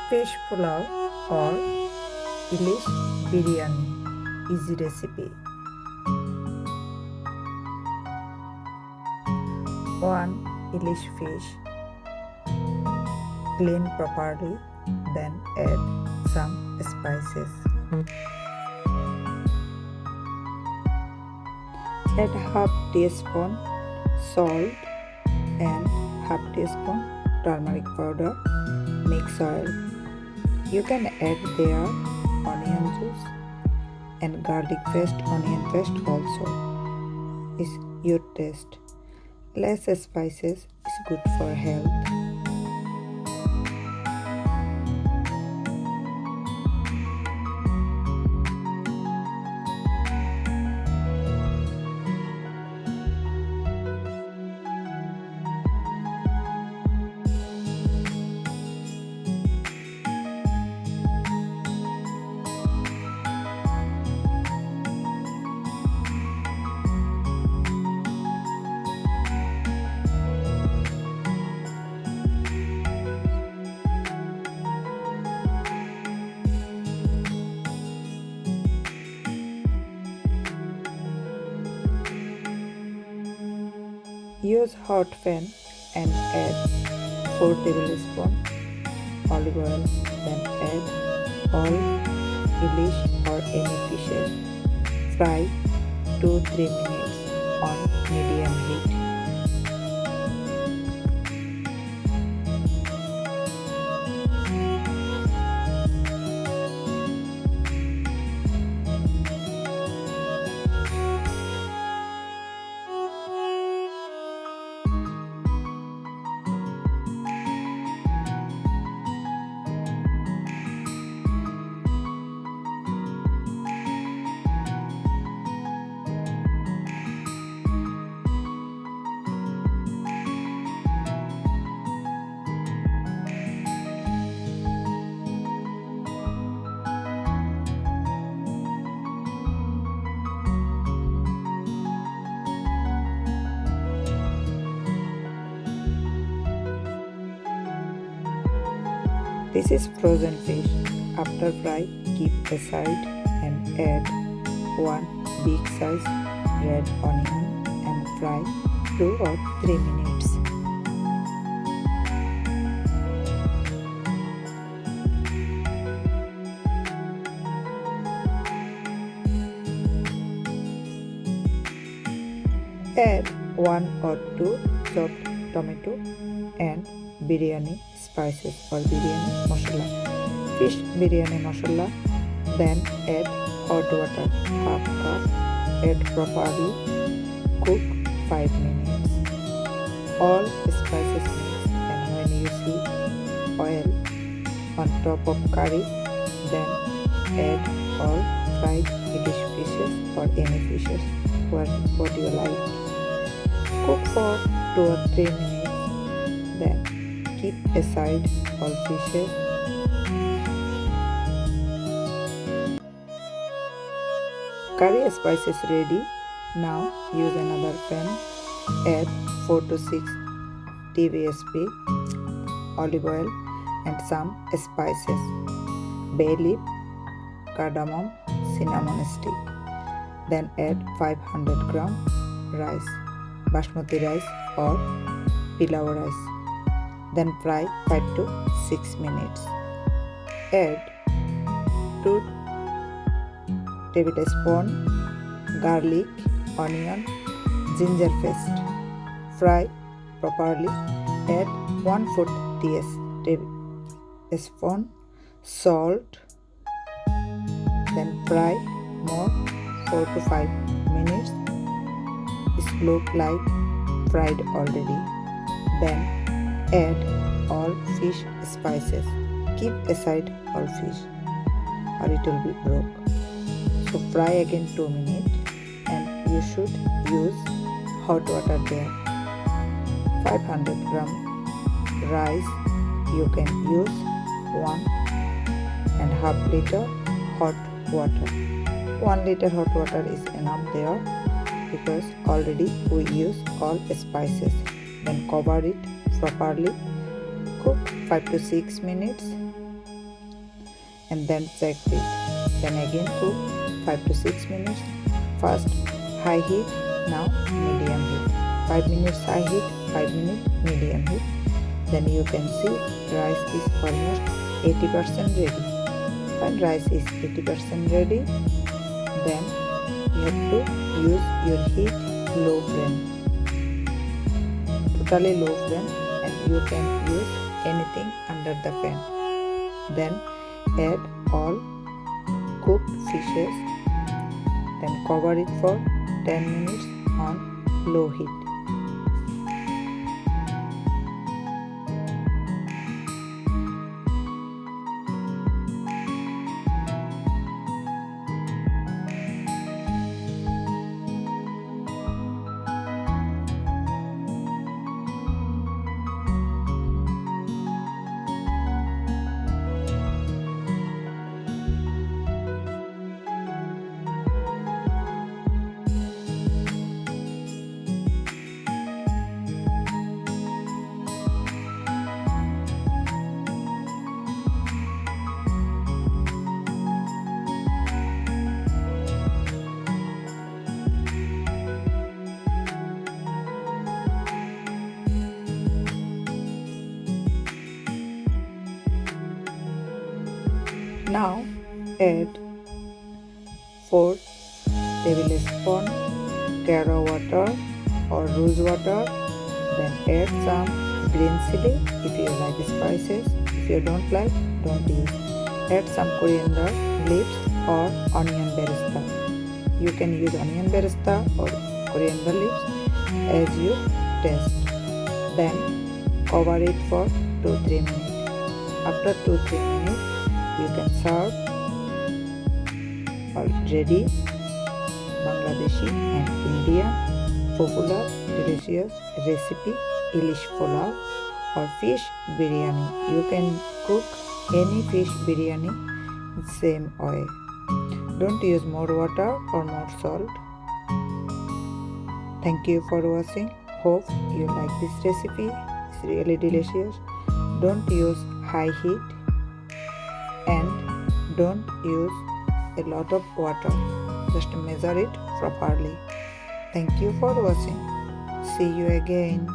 Fish Polau or Ilish Biryani. Easy recipe. 1 Ilish fish. Clean properly, then add some spices. Add half teaspoon salt and half teaspoon turmeric powder. Mix oil. You can add there onion juice and garlic paste, onion paste also. Is your taste. Less spices is good for health. Use hot pan and add 4 tablespoons olive oil, then add all ilish or any fishes. Fry 2-3 minutes on medium heat. This is frozen fish. After fry, keep aside and add 1 big size red onion and fry 2 or 3 minutes. Add 1 or 2 chopped tomato and biryani spices or biryani masala, fish biryani masala. Then add hot water half cup. Add properly. Cook 5 minutes. All spices mixed, and when you see oil on top of curry, then add all fried Ilish fishes or any fishes, what you like. Cook for 2 or 3 minutes. Then keep aside all fishes. Curry spices ready. Now use another pan. Add 4 to 6 tbsp, olive oil and some spices. Bayleaf, cardamom, cinnamon stick. Then add 500 gram rice, basmati rice or Pilao rice. Then fry 5 to 6 minutes. Add 2 tablespoons garlic, onion, ginger paste. Fry properly. Add 1/4 teaspoon salt. Then fry more 4 to 5 minutes. It looks like fried already. Then add all fish spices. Keep aside all fish or it will be broke. So fry again 2 minutes and you should use hot water there. 500 gram rice, you can use 1.5 liter hot water. 1 liter hot water is enough there because already we use all spices. Then cover it properly. Cook 5 to 6 minutes. and then check it. Then again cook 5 to 6 minutes. First high heat, now medium heat. 5 minutes high heat, 5 minutes medium heat. Then you can see rice is almost 80% ready. When rice is 80% ready, then you have to use your heat low flame, totally low flame, and you can use anything under the pan. Then add all cooked fishes, then cover it for 10 minutes on low heat. Now add 4 tablespoons taro water or rose water. Then add some green chili if you like spices. If you don't like, don't use. Add some coriander leaves or onion beresta. You can use onion beresta or coriander leaves as you taste. Then cover it for 2-3 minutes. After 2-3 minutes, you can serve already Bangladeshi and Indian popular delicious recipe Ilish Polau or fish biryani. You can cook any fish biryani same way. Don't use more water or more salt. Thank you for watching. Hope you like this recipe. It's really delicious. Don't use high heat and don't use a lot of water. Just measure it properly. Thank you for watching. See you again.